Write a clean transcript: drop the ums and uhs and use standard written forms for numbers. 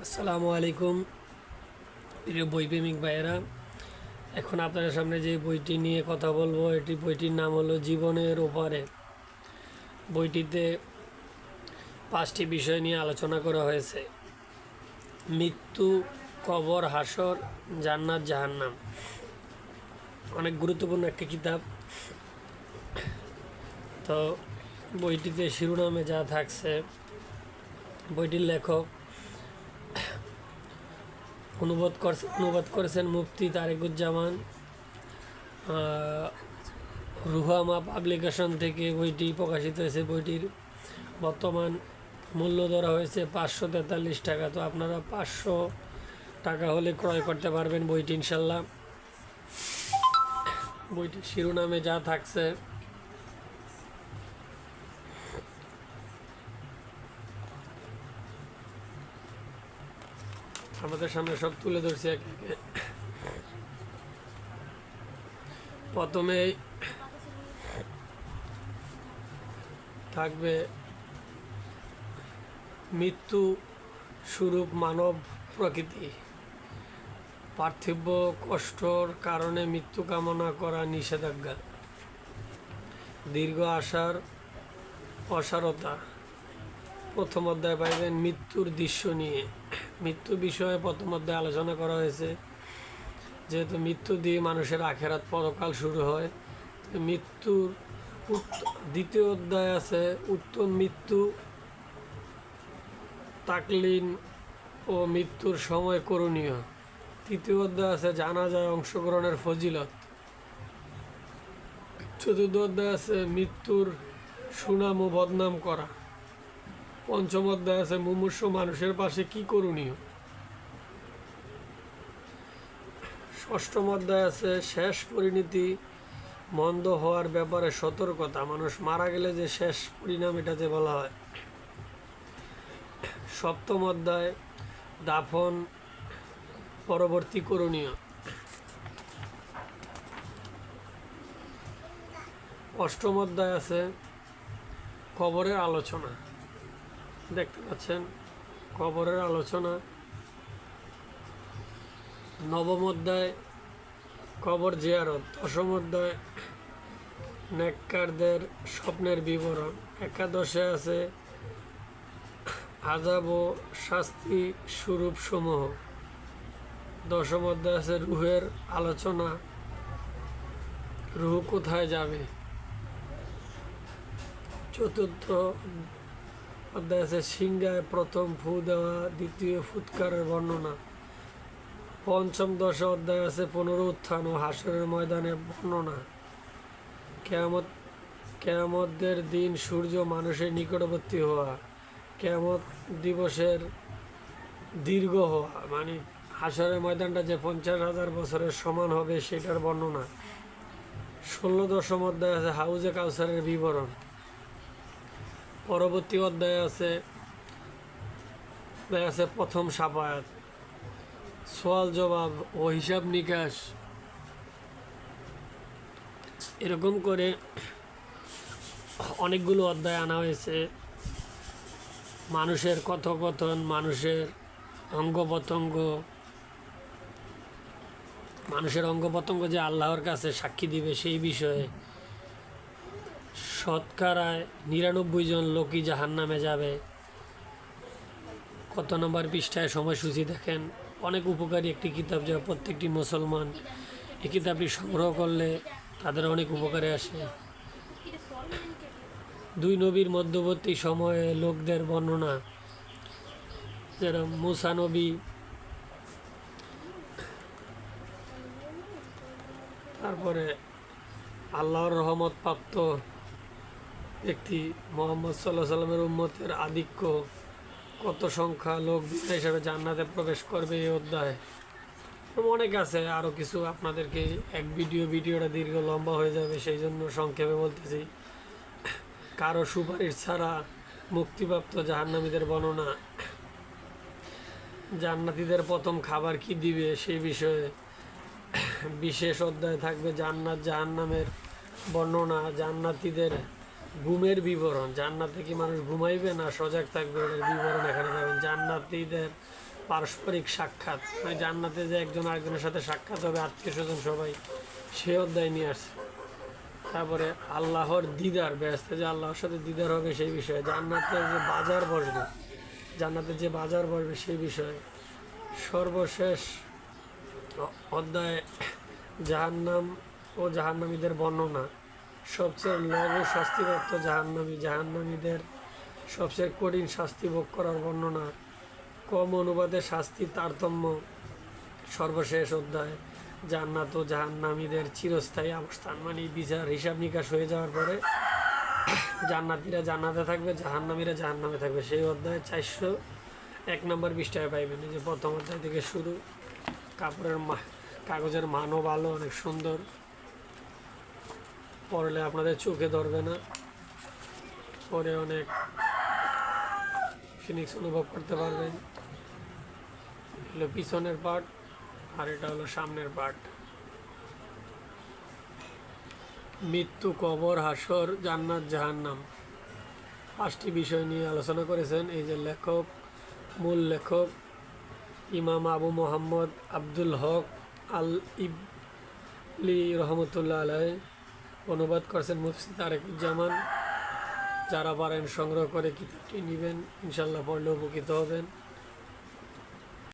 আসসালামু আলাইকুম প্রিয় বইপ্রেমিক ভাইয়েরা। এখন আপনাদের সামনে যে বইটি নিয়ে কথা বলবো, বইটির নাম হলো জীবনের ওপারে। বইটিতে 5টি বিষয় নিয়ে আলোচনা করা হয়েছে: মৃত্যু, কবর, হাসর, জান্নাত, জাহান্নাম। অনেক গুরুত্বপূর্ণ একটি কিতাব। তো বইটিতে শিরোনামে যা থাকছে, বইটির লেখক অনুবাদ করেছেন মুফতি তারেকুজ্জামান। রুহামা পাবলিকেশন থেকে বইটি প্রকাশিত হয়েছে। বইটির বর্তমান মূল্য ধরা হয়েছে 543 টাকা। তো আপনারা 500 টাকা হলে ক্রয় করতে পারবেন বইটি ইনশাল্লাহ। বইটির শিরোনামে যা থাকছে, আমাদের সামনে সব তুলে ধরছি একে একে। প্রথমে থাকবে মৃত্যু স্বরূপ মানব প্রকৃতি। পার্থিব কষ্টর কারণে মৃত্যু কামনা করা নিষেধাজ্ঞা। দীর্ঘ আশার অসারতা। প্রথম অধ্যায় পাইবেন মৃত্যুর দৃশ্য নিয়ে। মৃত্যু বিষয়ে প্রথম অধ্যায়ে আলোচনা করা হয়েছে। যেহেতু মৃত্যু দিয়ে মানুষের আখেরাত পরকাল শুরু হয়, মৃত্যুর দ্বিতীয় অধ্যায় আছে উত্তম মৃত্যু, তাকলিন ও মৃত্যুর সময় করণীয়। তৃতীয় অধ্যায় আছে জানাজায় অংশগ্রহণের ফজিলত। চতুর্থ অধ্যায় আছে মৃত্যুর সুনাম ও বদনাম করা। পঞ্চম অধ্যায় আছে মুমূর্ষু মানুষের পাশে কি করণীয়। ষষ্ঠম অধ্যায় আছে শেষ পরিণতি মন্দ হওয়ার ব্যাপারে সতর্কতা। মানুষ মারা গেলে যে শেষ পরিণাম, এটা যে বলা হয়। সপ্তম অধ্যায় দাফন পরবর্তী করণীয়। অষ্টম অধ্যায় আছে কবরের আলোচনা। দেখতে পাচ্ছেন কবরের আলোচনা। নবম অধ্যায় কবর জিয়ারত। দশম অধ্যায় নেককারদের স্বপ্নের বিবরণ। একাদশে আছে আযাব ও শাস্তি স্বরূপ সমূহ। দশম অধ্যায় আছে রুহের আলোচনা, রুহ কোথায় যাবে। চতুর্থ অধ্যায় আছে সিংহায় প্রথম ফু দেওয়া, দ্বিতীয় ফুৎকারের বর্ণনা। পঞ্চম দশ অধ্যায় আছে পুনরুত্থান ও হাসরের ময়দানের বর্ণনা। কেয়ামতের দিন সূর্য মানুষের নিকটবর্তী হওয়া, কেয়ামত দিবসের দীর্ঘ হওয়া, মানে হাসরের ময়দানটা যে 50,000 বছরের সমান হবে সেটার বর্ণনা। 16 অধ্যায় আছে হাউজে কাউসারের বিবরণ। পরবর্তী অধ্যায় আছে প্রথম সাফায়াত, সওয়াল জবাব ও হিসাব নিকাশ। এরকম করে অনেকগুলো অধ্যায় আনা হয়েছে। মানুষের কথোপকথন, মানুষের অঙ্গ প্রত্যঙ্গ যে আল্লাহর কাছে সাক্ষী দিবে সেই বিষয়ে। শতকরায় 99 জন লোকই জাহান্নামে যাবে। কত নম্বর পৃষ্ঠায় সময়সূচি দেখেন। অনেক উপকারী একটি কিতাব, যা প্রত্যেকটি মুসলমান এই কিতাবটি সংগ্রহ করলে তাদের অনেক উপকারে আসে। দুই নবীর মধ্যবর্তী সময়ে লোকদের বর্ণনা, যেরকম মুসা নবী, তারপরে আল্লাহর রহমত প্রাপ্ত ব্যক্তি মোহাম্মদ সাল্লাহ সাল্লামের উম্মতের আধিক্য, কত সংখ্যা লোক বিনা হিসাবে জান্নাতে প্রবেশ করবে এই অধ্যায়। অনেক আছে আরও কিছু। আপনাদেরকে ভিডিওটা দীর্ঘ লম্বা হয়ে যাবে, সেই জন্য সংক্ষেপে বলতেছি। কারো সুপারিশ ছাড়া মুক্তিপ্রাপ্ত জাহান্নামীদের বর্ণনা। জান্নাতীদের প্রথম খাবার কি দিবে সেই বিষয়ে বিশেষ অধ্যায় থাকবে। জান্নাত জাহান্নামের বর্ণনা। জান্নাতীদের ঘুমের বিবরণ, জান্নাতে কি মানুষ ঘুমাইবে না সজাগ থাকবে, এটার বিবরণ এখানে পাবেন। জান্নাতীদের পারস্পরিক সাক্ষাৎ, মানে জান্নাতে যে একজন আরেকজনের সাথে সাক্ষাৎ হবে, আত্মীয় স্বজন সবাই, সে অধ্যায় নিয়ে আসছে। তারপরে আল্লাহর দিদার, ব্যস্ত যে আল্লাহর সাথে দিদার হবে সেই বিষয়ে, জান্নাতে যে বাজার বসবে, জান্নাতে যে বাজার বসবে সেই বিষয়ে। সর্বশেষ অধ্যায়ে জাহান্নাম ও জাহান্নামীদের বর্ণনা, সবচেয়ে লঘু শাস্তিপ্রাপ্ত জাহান্নামী, জাহান্নামীদের সবচেয়ে কঠিন শাস্তি ভোগ করার বর্ণনা, কম অনুপাতে শাস্তির তারতম্য। সর্বশেষ অধ্যায় জান্নাত ও জাহান্নামীদের চিরস্থায়ী অবস্থান, মানে বিচার হিসাব নিকাশ হয়ে যাওয়ার পরে জান্নাতীরা জান্নাতে থাকবে, জাহান্নামীরা জাহান্নামে থাকবে। সেই অধ্যায়ে 401 নম্বর পৃষ্ঠায় পাইবেন। এই যে প্রথম অধ্যায় থেকে শুরু। কাগজের মানও ভালো, অনেক সুন্দর, পড়লে আপনাদের চোখে ধরবে না, পরে অনেক ফিনিক্স অনুভব করতে পারবেন। হলো পিছনের পার্ট, আর এটা হলো সামনের পার্ট। মৃত্যু, কবর, হাসর, জান্নাত, জাহান্নাম, 5টি বিষয় নিয়ে আলোচনা করেছেন এই যে লেখক, মূল লেখক ইমাম আবু মোহাম্মদ আব্দুল হক আল ইবলি রহমতুল্লাহ আলাই। অনুবাদ করছেন মুফতি তারেকুজ্জামান। যারা পারেন সংগ্রহ করে কিতাবটি নেবেন, ইনশাল্লাহ পড়লে উপকৃত হবেন।